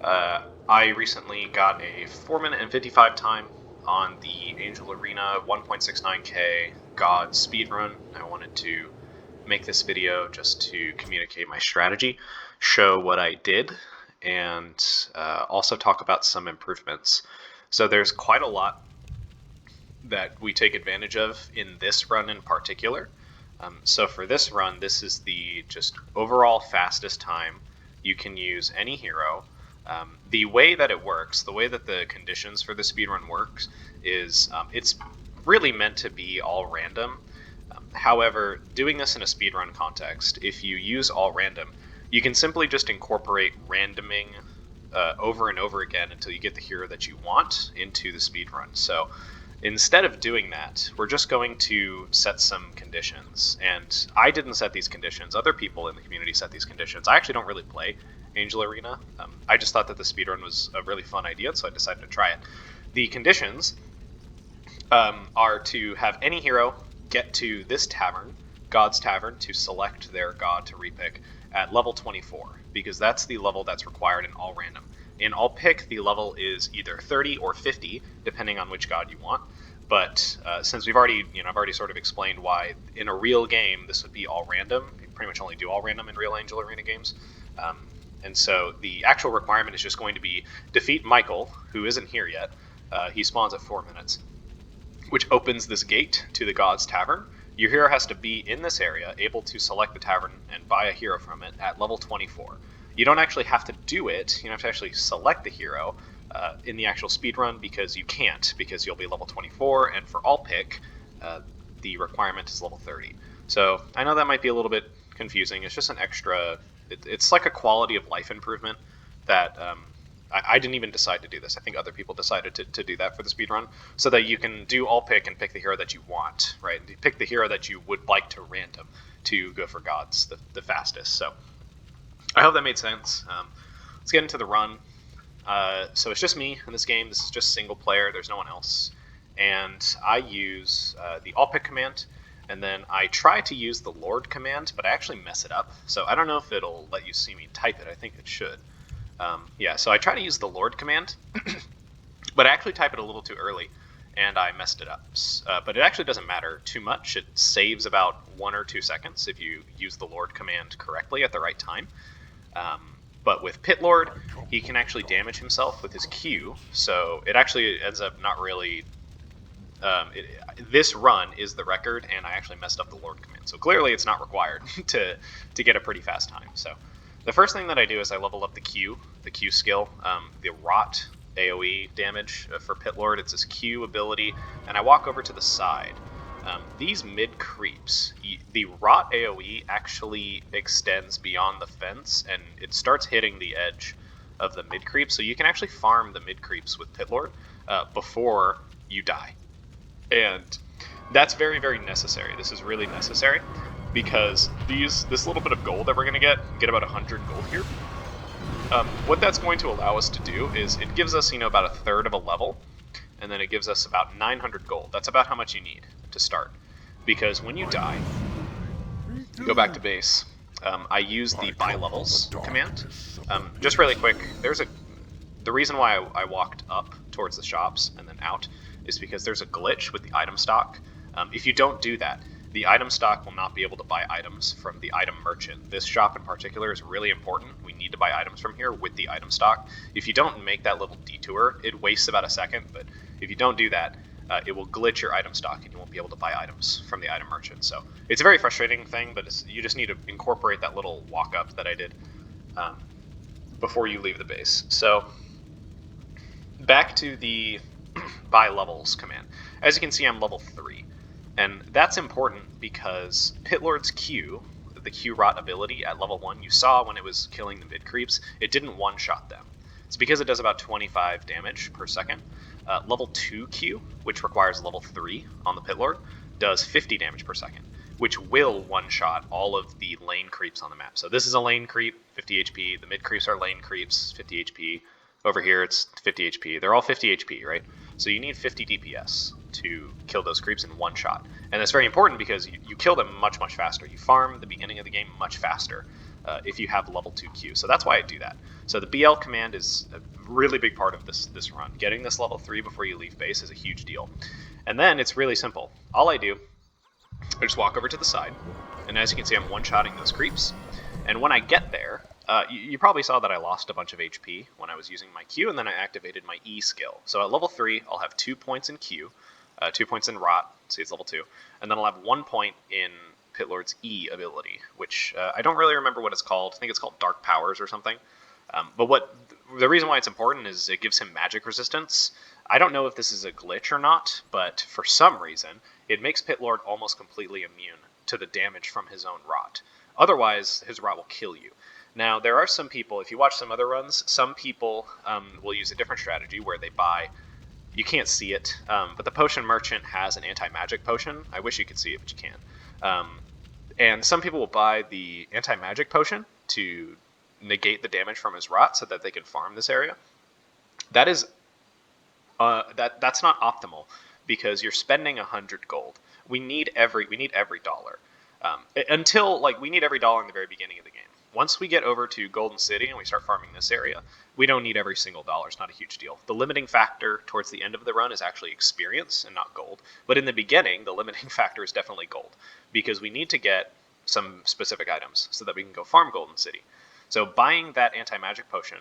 I recently got a 4 minute and 55 time on the Angel Arena 1.69k God Speedrun. I wanted to make this video just to communicate my strategy, show what I did, and also talk about some improvements. So there's quite a lot that we take advantage of in this run in particular. So for this run, this is the just overall fastest time. You can use any hero. The way that it works, the way that the conditions for the speedrun works, is it's really meant to be all random. However, doing this in a speedrun context, if you use all random, you can simply just incorporate randoming over and over again until you get the hero that you want into the speedrun. So instead of doing that, we're just going to set some conditions. And I didn't set these conditions. Other people in the community set these conditions. I actually don't really play Angel Arena. I just thought that the speedrun was a really fun idea, so I decided to try it. The conditions are to have any hero get to this tavern, God's Tavern, to select their god to repick at level 24, because that's the level that's required in all random. In all pick, the level is either 30 or 50, depending on which god you want. But since I've already sort of explained why in a real game this would be all random, you pretty much only do all random in real Angel Arena games. And so the actual requirement is just going to be defeat Michael, who isn't here yet. He spawns at 4 minutes, which opens this gate to the God's Tavern. Your hero has to be in this area, able to select the tavern and buy a hero from it at level 24. You don't actually have to do it. You don't have to actually select the hero in the actual speedrun, because you can't, because you'll be level 24, and for all pick, the requirement is level 30. So I know that might be a little bit confusing. It's just an extra, it's like a quality of life improvement that I didn't even decide to do this. I think other people decided to do that for the speedrun, so that you can do all pick and pick the hero that you want, right? You pick the hero that you would like to random to go for gods the fastest. So I hope that made sense. Let's get into the run. So it's just me in this game. This is just single player. There's no one else. And I use the all pick command, and then I try to use the Lord command, but I actually mess it up. So I don't know if it'll let you see me type it. I think it should. Yeah, so I try to use the Lord command, but I actually type it a little too early, and I messed it up. But it actually doesn't matter too much. It saves about 1 or 2 seconds if you use the Lord command correctly at the right time. But with Pit Lord, he can actually damage himself with his Q, so it actually ends up not really... this run is the record, and I actually messed up the Lord command. So clearly it's not required to get a pretty fast time. So the first thing that I do is I level up the Q skill, the Rot AoE damage for Pit Lord. It's his Q ability, and I walk over to the side. These mid creeps, the Rot AoE actually extends beyond the fence, and it starts hitting the edge of the mid creep, so you can actually farm the mid creeps with Pit Lord before you die. And that's very, very necessary. This is really necessary, because this little bit of gold that we're going to get about 100 gold here. What that's going to allow us to do is it gives us, about a third of a level, and then it gives us about 900 gold. That's about how much you need to start, because when you die, you go back to base. I use the buy levels command. Just really quick, the reason why I walked up towards the shops and then out is because there's a glitch with the item stock. If you don't do that, the item stock will not be able to buy items from the item merchant. This shop in particular is really important. We need to buy items from here with the item stock. If you don't make that little detour, it wastes about a second, but if you don't do that, it will glitch your item stock and you won't be able to buy items from the item merchant. So it's a very frustrating thing, but you just need to incorporate that little walk up that I did before you leave the base. So back to the buy levels command. As you can see, I'm level 3. And that's important because Pit Lord's Q, the Q Rot ability at level 1, you saw when it was killing the mid creeps, it didn't one-shot them. It's because it does about 25 damage per second. Level 2 Q, which requires level 3 on the Pit Lord, does 50 damage per second, which will one-shot all of the lane creeps on the map. So this is a lane creep, 50 HP. The mid creeps are lane creeps, 50 HP. Over here it's 50 HP. They're all 50 HP, right? So you need 50 DPS to kill those creeps in one shot. And that's very important because you kill them much, much faster. You farm the beginning of the game much faster if you have level 2 Q. So that's why I do that. So the BL command is a really big part of this run. Getting this level 3 before you leave base is a huge deal. And then it's really simple. All I do, I just walk over to the side, and as you can see, I'm one-shotting those creeps. And when I get there, you probably saw that I lost a bunch of HP when I was using my Q, and then I activated my E skill. So at level 3, I'll have 2 points in Q, 2 points in Rot, see it's level 2, and then I'll have 1 point in Pitlord's E ability, which I don't really remember what it's called. I think it's called Dark Powers or something. But the reason why it's important is it gives him magic resistance. I don't know if this is a glitch or not, but for some reason, it makes Pitlord almost completely immune to the damage from his own Rot. Otherwise, his Rot will kill you. Now, there are some people, if you watch some other runs, some people will use a different strategy where they buy, you can't see it, but the potion merchant has an anti-magic potion. I wish you could see it, but you can't. And some people will buy the anti-magic potion to negate the damage from his Rot so that they can farm this area. That is, that's not optimal because you're spending 100 gold. We need every dollar. We need every dollar in the very beginning of the game. Once we get over to Golden City and we start farming this area, we don't need every single dollar. It's not a huge deal. The limiting factor towards the end of the run is actually experience and not gold. But in the beginning, the limiting factor is definitely gold because we need to get some specific items so that we can go farm Golden City. So buying that anti-magic potion,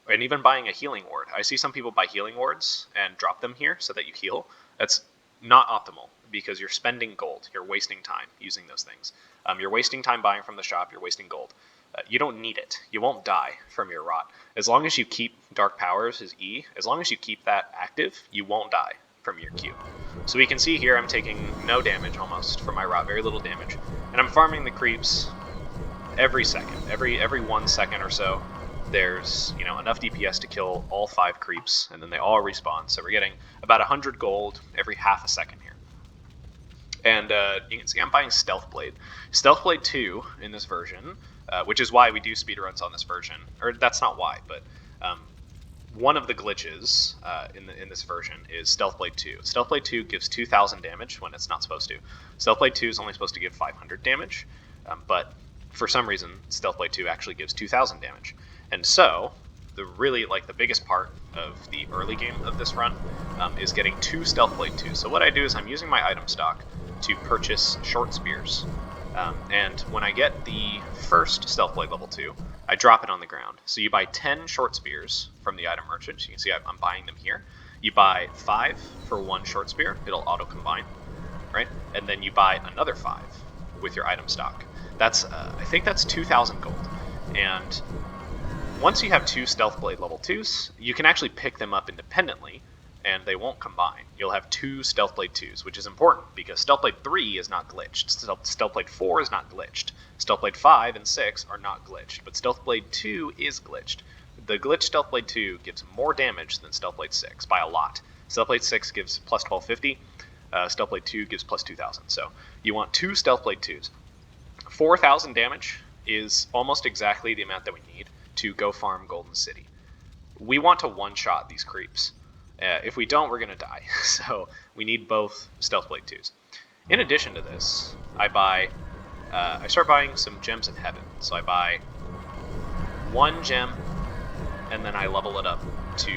and even buying a healing ward. I see some people buy healing wards and drop them here so that you heal. That's not optimal because you're spending gold. You're wasting time using those things. You're wasting time buying from the shop. You're wasting gold. You don't need it. You won't die from your Rot. As long as you keep Dark Powers, his E, as long as you keep that active, you won't die from your Q. So we can see here I'm taking no damage almost from my Rot, very little damage. And I'm farming the creeps every second. Every 1 second or so, there's enough DPS to kill all 5 creeps, and then they all respawn. So we're getting about 100 gold every half a second here. And you can see I'm buying Stealth Blade. Stealth Blade 2 in this version, which is why we do speedruns on this version. Or that's not why, but one of the glitches in this version is Stealth Blade 2. Stealth Blade 2 gives 2,000 damage when it's not supposed to. Stealth Blade 2 is only supposed to give 500 damage, but for some reason, Stealth Blade 2 actually gives 2,000 damage. And so, the biggest part of the early game of this run is getting 2 Stealth Blade 2. So what I do is I'm using my item stock to purchase short spears. And when I get the first Stealth Blade level 2, I drop it on the ground. So you buy 10 short spears from the item merchant. So you can see I'm buying them here. You buy 5 for 1 short spear. It'll auto-combine, right? And then you buy another 5 with your item stock. That's I think that's 2,000 gold. And once you have 2 Stealth Blade level 2s, you can actually pick them up independently, and they won't combine. You'll have 2 Stealth Blade 2s, which is important, because Stealth Blade 3 is not glitched. Stealth Blade 4 is not glitched. Stealth Blade 5 and 6 are not glitched, but Stealth Blade 2 is glitched. The glitched Stealth Blade 2 gives more damage than Stealth Blade 6, by a lot. Stealth Blade 6 gives plus 1250, Stealth Blade 2 gives plus 2000, so you want 2 Stealth Blade 2s. 4,000 damage is almost exactly the amount that we need to go farm Golden City. We want to one-shot these creeps. If we don't, we're going to die. So we need both Stealth Blade 2s. In addition to this, I start buying some Gems of Heaven. So I buy 1 gem, and then I level it up to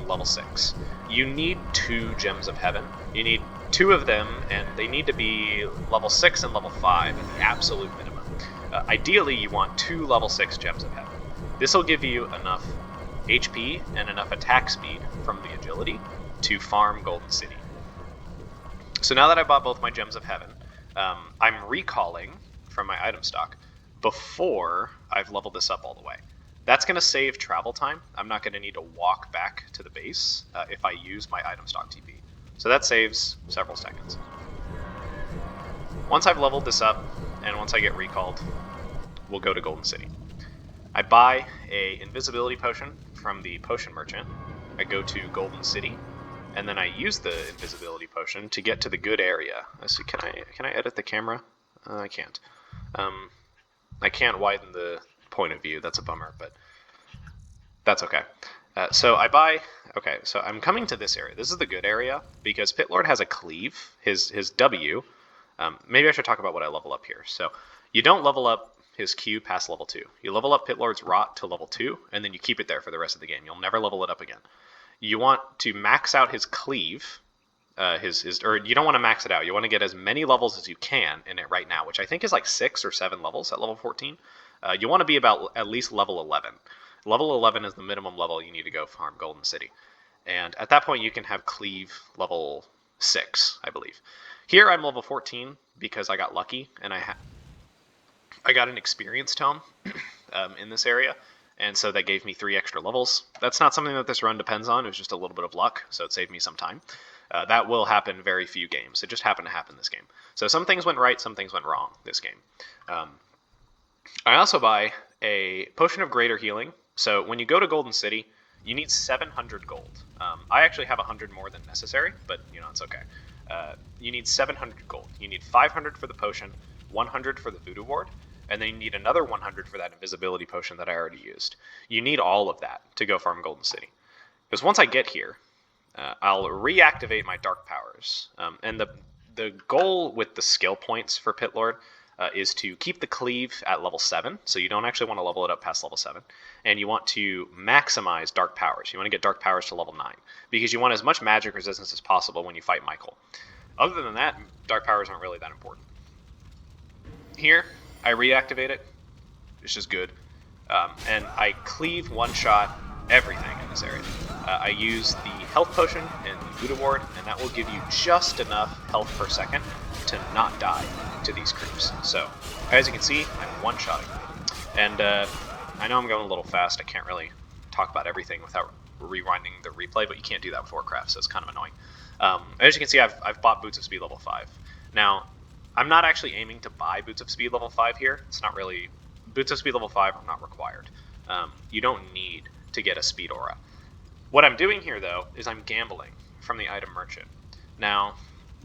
level 6. You need 2 Gems of Heaven. You need 2 of them, and they need to be level 6 and level 5 at the absolute minimum. Ideally, you want 2 level 6 Gems of Heaven. This will give you enough HP and enough attack speed from the agility to farm Golden City. So now that I bought both my Gems of Heaven, I'm recalling from my item stock before I've leveled this up all the way. That's going to save travel time. I'm not going to need to walk back to the base if I use my item stock TP. So that saves several seconds. Once I've leveled this up, and once I get recalled, we'll go to Golden City. I buy a invisibility potion from the potion merchant. I go to Golden City, and then I use the invisibility potion to get to the good area. Let's see, can I edit the camera? I can't. I can't widen the point of view. That's a bummer, but that's okay. So I'm coming to this area. This is the good area because Pitlord has a cleave, his W. Maybe I should talk about what I level up here. So you don't level up his Q past level 2. You level up Pitlord's Rot to level 2, and then you keep it there for the rest of the game. You'll never level it up again. You want to max out his Cleave, or you don't want to max it out. You want to get as many levels as you can in it right now, which I think is like 6 or 7 levels at level 14. You want to be about at least level 11. Level 11 is the minimum level you need to go farm Golden City. And at that point, you can have Cleave level 6, I believe. Here I'm level 14 because I got lucky, and I got an experience tome in this area, and so that gave me 3 extra levels. That's not something that this run depends on. It was just a little bit of luck, so it saved me some time. That will happen very few games. It just happened to happen this game. So some things went right, some things went wrong this game. I also buy a Potion of Greater Healing. So when you go to Golden City, you need 700 gold. I actually have 100 more than necessary, but it's okay. You need 700 gold. You need 500 for the potion, 100 for the Voodoo Ward, and then you need another 100 for that invisibility potion that I already used. You need all of that to go farm Golden City. Because once I get here, I'll reactivate my Dark Powers. And the goal with the skill points for Pitlord is to keep the Cleave at level 7, so you don't actually want to level it up past level 7. And you want to maximize Dark Powers. You want to get Dark Powers to level 9, because you want as much magic resistance as possible when you fight Michael. Other than that, Dark Powers aren't really that important. Here, I reactivate it. It's just good. And I Cleave one-shot everything in this area. I use the health potion and the Voodoo Ward, and that will give you just enough health per second to not die to these creeps. So, as you can see, I'm one-shotting. And I know I'm going a little fast. I can't really talk about everything without rewinding the replay, but you can't do that with Warcraft, so it's kind of annoying. As you can see, I've bought Boots of Speed level 5. Now, I'm not actually aiming to buy Boots of Speed level 5 here. It's not really... Boots of Speed level 5 are not required. You don't need to get a Speed Aura. What I'm doing here, though, is I'm gambling from the item merchant. Now,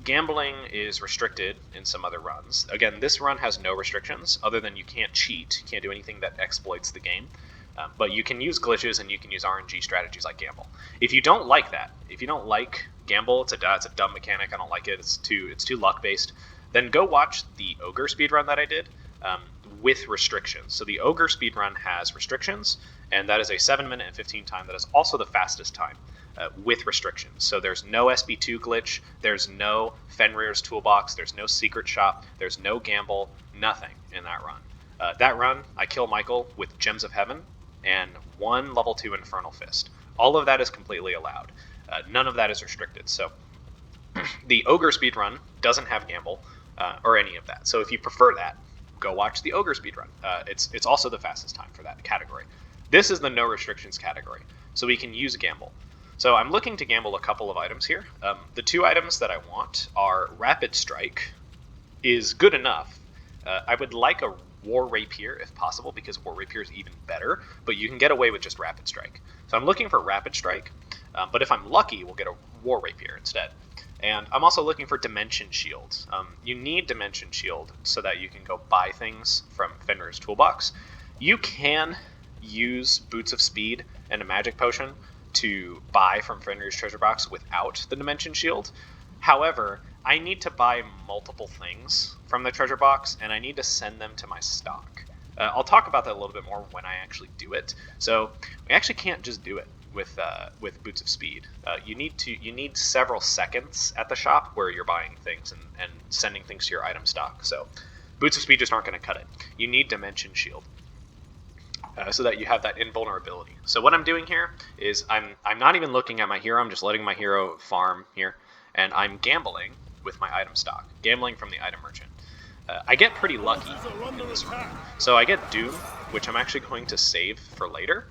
gambling is restricted in some other runs. Again, this run has no restrictions, other than you can't cheat. You can't do anything that exploits the game. But you can use glitches and you can use RNG strategies like gamble. If you don't like that, if you don't like gamble, it's a dumb mechanic, I don't like it, it's too luck-based, then go watch the Ogre speedrun that I did with restrictions. So the Ogre speedrun has restrictions, and that is a 7-minute and 15 time. That is also the fastest time with restrictions. So there's no SB2 glitch, there's no Fenrir's Toolbox, there's no secret shop, there's no gamble, nothing in that run. That run, I kill Michael with Gems of Heaven and 1 level 2 Infernal Fist. All of that is completely allowed. None of that is restricted. So the Ogre speedrun doesn't have gamble or any of that. So if you prefer that, go watch the Ogre speedrun. It's also the fastest time for that category. This is the no restrictions category, so we can use gamble. So I'm looking to gamble a couple of items here. The 2 items that I want are Rapid Strike is good enough. I would like a War Rapier if possible, because War Rapier is even better, but you can get away with just Rapid Strike. So I'm looking for Rapid Strike, but if I'm lucky, we'll get a War Rapier instead. And I'm also looking for Dimension Shield. You need Dimension Shield so that you can go buy things from Fenrir's Toolbox. You can use Boots of Speed and a Magic Potion to buy from Fenrir's Treasure Box without the Dimension Shield. However, I need to buy multiple things from the Treasure Box, and I need to send them to my stock. I'll talk about that a little bit more when I actually do it. So we actually can't just do it with Boots of Speed. You need several seconds at the shop where you're buying things and sending things to your item stock. So Boots of Speed just aren't going to cut it. You need Dimension Shield so that you have that invulnerability. So what I'm doing here is I'm not even looking at my hero. I'm just letting my hero farm here, and I'm gambling with my item stock, gambling from the item merchant. I get pretty lucky in this run. So I get Doom, which I'm actually going to save for later.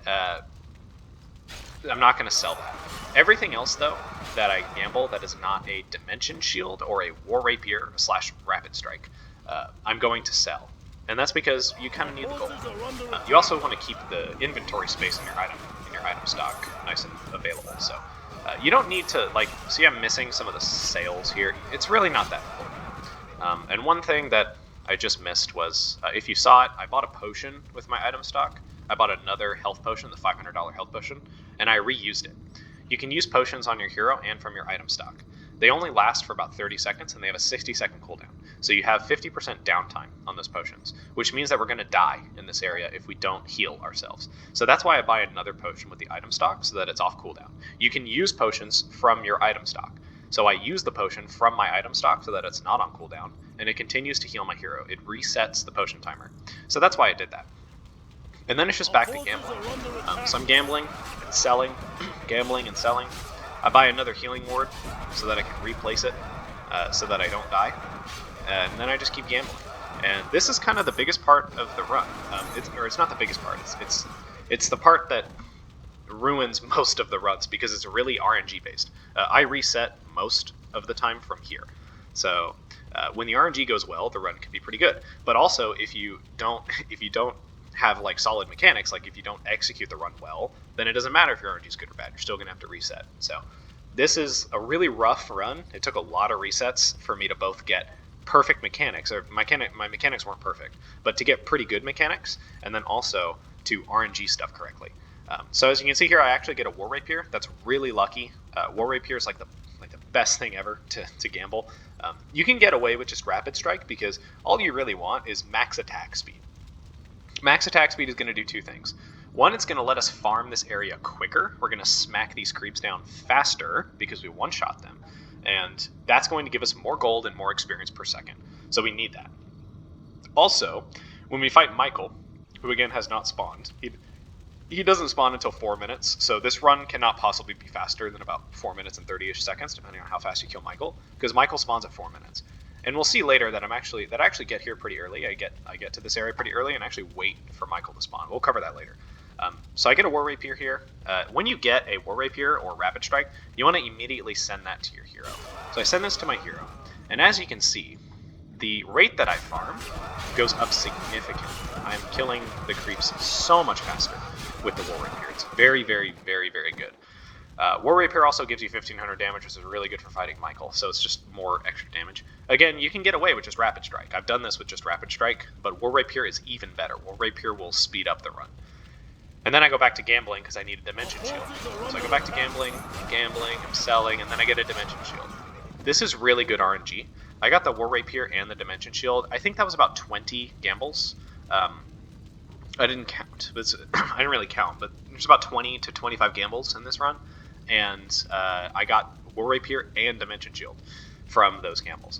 I'm not going to sell that. Everything else, though, that I gamble that is not a Dimension Shield or a War Rapier / Rapid Strike, I'm going to sell. And that's because you kind of need the gold. You also want to keep the inventory space in your item stock nice and available. So you don't need to, see I'm missing some of the sales here. It's really not that important. And one thing that I just missed was, if you saw it, I bought a potion with my item stock. I bought another health potion, the $500 health potion, and I reused it. You can use potions on your hero and from your item stock. they only last for about 30 seconds, and they have a 60-second cooldown. So you have 50% downtime on those potions, which means that we're going to die in this area if we don't heal ourselves. So that's why I buy another potion with the item stock, so that it's off cooldown. You can use potions from your item stock. So I use the potion from my item stock so that it's not on cooldown, and it continues to heal my hero. It resets the potion timer. So that's why I did that. And then it's just back to gambling. So I'm gambling and selling, gambling and selling. I buy another healing ward so that I can replace it so that I don't die. And then I just keep gambling. And this is kind of the biggest part of the run. It's not the biggest part. It's the part that ruins most of the runs because it's really RNG based. I reset most of the time from here. So when the RNG goes well, the run can be pretty good. But also if you don't have like solid mechanics, like if you don't execute the run well, then it doesn't matter if your RNG is good or bad. You're still gonna have to reset. So this is a really rough run. It took a lot of resets for me to both get perfect mechanics, or my mechanics weren't perfect, but to get pretty good mechanics, and then also to RNG stuff correctly. So as you can see here, I actually get a War Rapier. That's really lucky. War Rapier is like the best thing ever to gamble. You can get away with just Rapid Strike because all you really want is max attack speed. Max attack speed is going to do two things. One, it's going to let us farm this area quicker. We're going to smack these creeps down faster because we one-shot them. And that's going to give us more gold and more experience per second. So we need that. Also, when we fight Michael, who again has not spawned, he doesn't spawn until 4 minutes, so this run cannot possibly be faster than about 4 minutes and 30-ish seconds, depending on how fast you kill Michael, because Michael spawns at 4 minutes. And we'll see later that I actually get here pretty early. I get to this area pretty early and actually wait for Michael to spawn. We'll cover that later. So I get a War Rapier here. When you get a War Rapier or Rapid Strike, you want to immediately send that to your hero. So I send this to my hero, and as you can see, the rate that I farm goes up significantly. I'm killing the creeps so much faster with the War Rapier. It's very, very, very, very good. War Rapier also gives you 1500 damage, which is really good for fighting Michael, so it's just more extra damage. Again, you can get away with just Rapid Strike. I've done this with just Rapid Strike, but War Rapier is even better. War Rapier will speed up the run. And then I go back to gambling because I need a Dimension Shield. So I go back to gambling, I'm selling, and then I get a Dimension Shield. This is really good RNG. I got the War Rapier and the Dimension Shield. I think that was about 20 gambles. I didn't count. I didn't really count, but there's about 20 to 25 gambles in this run. And I got War Rapier and Dimension Shield from those gambles.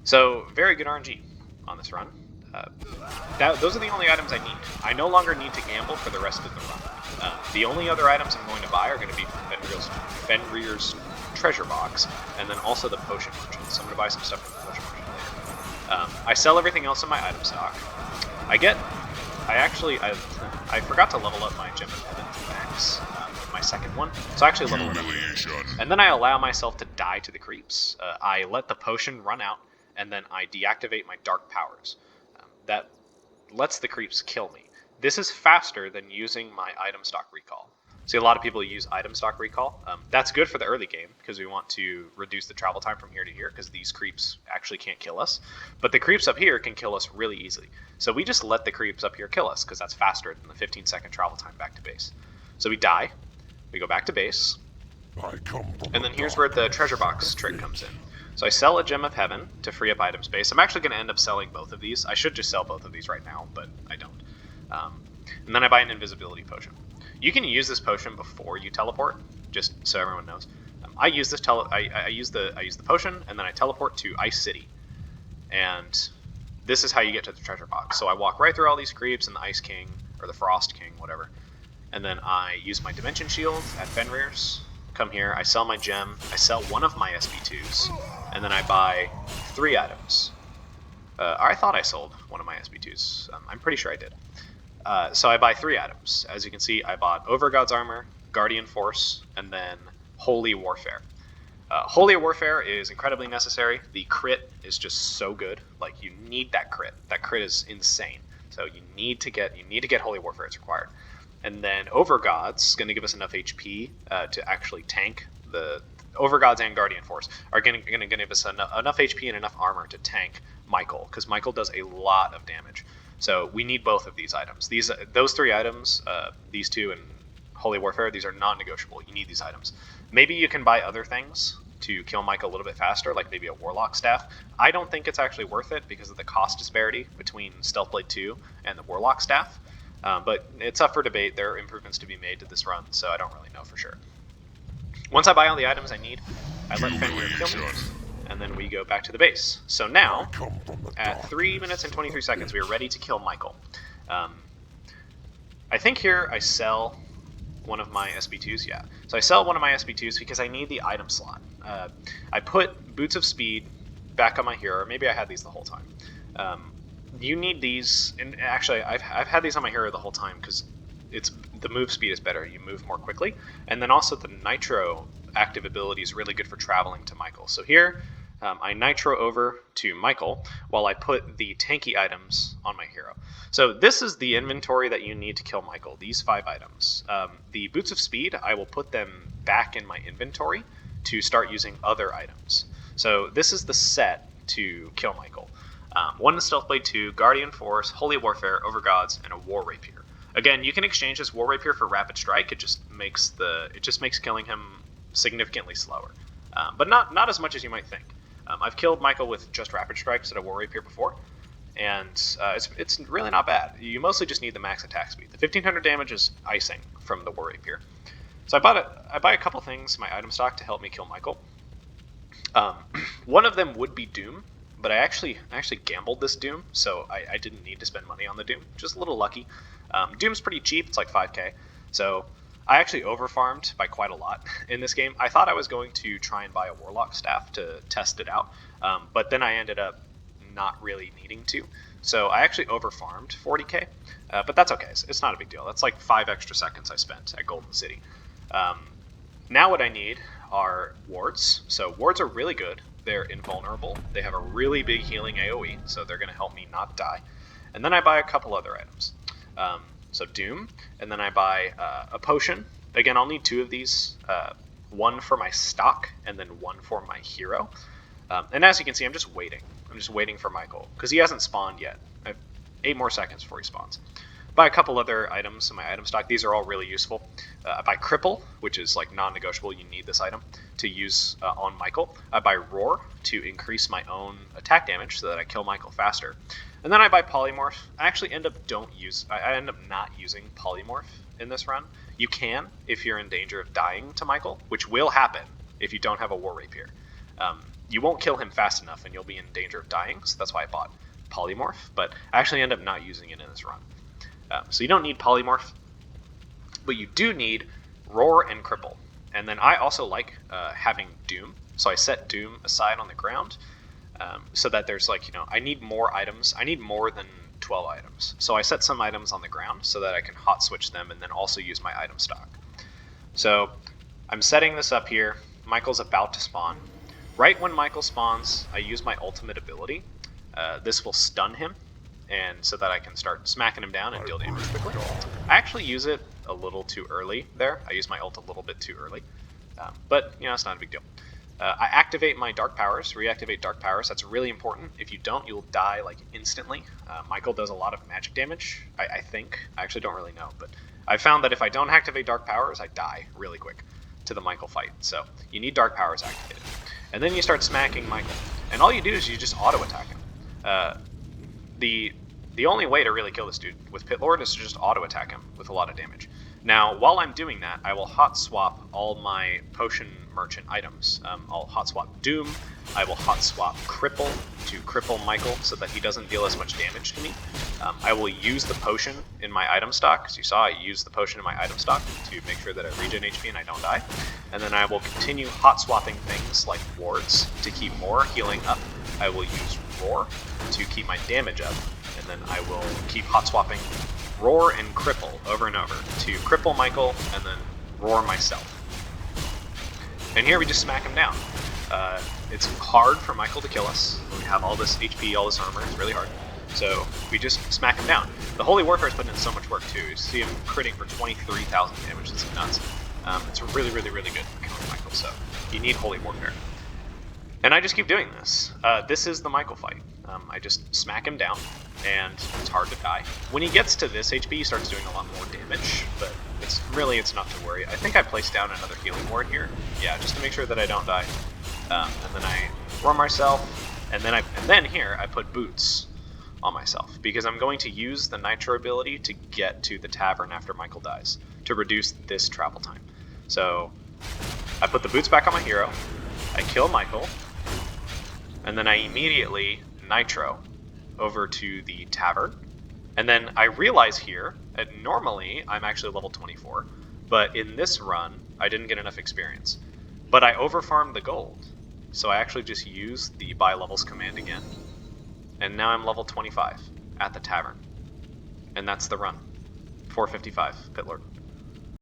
So very good RNG on this run. Those are the only items I need. I no longer need to gamble for the rest of the run. The only other items I'm going to buy are going to be Fenrir's treasure box, and then also the potion merchant. So I'm going to buy some stuff from the potion merchant later. I sell everything else in my item stock. I forgot to level up my Gem of Heaven to max, my second one. So I actually level it up. And then I allow myself to die to the creeps. I let the potion run out, and then I deactivate my dark powers. That lets the creeps kill me. This is faster than using my item stock recall. See, a lot of people use item stock recall. That's good for the early game because we want to reduce the travel time from here to here because these creeps actually can't kill us. But the creeps up here can kill us really easily. So we just let the creeps up here kill us because that's faster than the 15-second travel time back to base. So we die, we go back to base, and then here's where the treasure box trick comes in. So I sell a Gem of Heaven to free up item space. I'm actually going to end up selling both of these. I should just sell both of these right now, but I don't. And then I buy an invisibility potion. You can use this potion before you teleport, just so everyone knows. I use this I use the potion, and then I teleport to Ice City. And this is how you get to the treasure box. So I walk right through all these creeps and the Ice King, or the Frost King, whatever. And then I use my Dimension Shield at Fenrir's. Come here, I sell my gem, I sell one of my SB2s, and then I buy 3 items. I thought I sold one of my SB2s. I'm pretty sure I did. So I buy 3 items. As you can see, I bought Overgod's Armor, Guardian Force, and then Holy Warfare. Holy Warfare is incredibly necessary. The crit is just so good. Like, you need that crit. That crit is insane. So you need to get Holy Warfare. It's required. And then Overgod's going to give us enough HP to actually tank the Overgod's and Guardian Force are going to give us enough HP and enough armor to tank Michael, because Michael does a lot of damage. So we need both of these items. Those 3 items, these 2 and Holy Warfare, these are non-negotiable. You need these items. Maybe you can buy other things to kill Michael a little bit faster, like maybe a Warlock staff. I don't think it's actually worth it because of the cost disparity between Stealth Blade 2 and the Warlock staff. But it's up for debate. There are improvements to be made to this run, so I don't really know for sure. Once I buy all the items I need, I let Fenrir kill me, and then we go back to the base. So now, at 3 minutes and 23 seconds, we are ready to kill Michael. I think here I sell one of my SB2s, yeah. So I sell one of my SB2s because I need the item slot. I put Boots of Speed back on my hero. Maybe I had these the whole time. You need these, and actually I've had these on my hero the whole time because the move speed is better. You move more quickly, and then also the Nitro active ability is really good for traveling to Michael. So here I Nitro over to Michael while I put the tanky items on my hero. So this is the inventory that you need to kill Michael, these 5 items. The Boots of Speed, I will put them back in my inventory to start using other items. So this is the set to kill Michael. 1 is Stealth Blade 2, Guardian Force, Holy Warfare, Over Gods, and a War Rapier. Again, you can exchange this War Rapier for Rapid Strike. It just makes killing him significantly slower, but not as much as you might think. I've killed Michael with just Rapid Strike instead of War Rapier before, and it's really not bad. You mostly just need the max attack speed. The 1500 damage is icing from the War Rapier. So I buy a couple things in my item stock to help me kill Michael. One of them would be Doom, but I actually gambled this Doom, so I didn't need to spend money on the Doom. Just a little lucky. Doom's pretty cheap. It's like 5k. So I actually overfarmed by quite a lot in this game. I thought I was going to try and buy a Warlock staff to test it out, but then I ended up not really needing to. So I actually overfarmed 40k, but that's okay. It's not a big deal. That's like 5 extra seconds I spent at Golden City. Now what I need are wards. So wards are really good. They're invulnerable. They have a really big healing AoE, so they're going to help me not die. And then I buy a couple other items. So Doom, and then I buy a potion. Again, I'll need 2 of these, 1 for my stock, and then 1 for my hero. And as you can see, I'm just waiting. I'm just waiting for Michael, because he hasn't spawned yet. I have 8 more seconds before he spawns. Buy a couple other items in my item stock. These are all really useful. I buy Cripple, which is like non-negotiable. You need this item to use on Michael. I buy Roar to increase my own attack damage so that I kill Michael faster. And then I buy Polymorph. I actually end up not using Polymorph in this run. You can if you're in danger of dying to Michael, which will happen if you don't have a War Rapier. You won't kill him fast enough and you'll be in danger of dying, so that's why I bought Polymorph, but I actually end up not using it in this run. So you don't need Polymorph, but you do need Roar and Cripple. And then I also like having Doom, so I set Doom aside on the ground so that there's I need more items. I need more than 12 items. So I set some items on the ground so that I can hot switch them and then also use my item stock. So I'm setting this up here. Michael's about to spawn. Right when Michael spawns, I use my ultimate ability. This will stun him, and so that I can start smacking him down and deal damage quickly. I actually use it a little too early there. I use my ult a little bit too early, but it's not a big deal. I activate my Dark Powers, reactivate Dark Powers. That's really important. If you don't, you'll die instantly. Michael does a lot of magic damage, I think. I actually don't really know, but I found that if I don't activate Dark Powers, I die really quick to the Michael fight. So you need Dark Powers activated. And then you start smacking Michael. And all you do is you just auto-attack him. The only way to really kill this dude with Pit Lord is to just auto-attack him with a lot of damage. Now, while I'm doing that, I will hot swap all my potion merchant items. I'll hot swap Doom. I will hot swap Cripple to cripple Michael so that he doesn't deal as much damage to me. I will use the potion in my item stock. As you saw, I use the potion in my item stock to make sure that I regen HP and I don't die. And then I will continue hot swapping things like wards to keep more healing up. I will use Roar to keep my damage up. And then I will keep hot swapping Roar and Cripple over and over to cripple Michael and then Roar myself. And here we just smack him down. It's hard for Michael to kill us. We have all this HP, all this armor. It's really hard. So we just smack him down. The Holy Warfare is putting in so much work too. You see him critting for 23,000 damage. It's nuts. It's really, really, really good for killing Michael. So you need Holy Warfare. And I just keep doing this. This is the Michael fight. I just smack him down, and it's hard to die. When he gets to this HP, he starts doing a lot more damage, but it's not to worry. I think I placed down another healing ward here, yeah, just to make sure that I don't die. And then I warm myself, and then here I put boots on myself, because I'm going to use the Nitro ability to get to the tavern after Michael dies, to reduce this travel time. So I put the boots back on my hero, I kill Michael, and then I immediately Nitro over to the tavern. And then I realize here that normally I'm actually level 24, but in this run I didn't get enough experience. But I overfarmed the gold, so I actually just used the buy levels command again. And now I'm level 25 at the tavern. And that's the run. 455, Pitlord.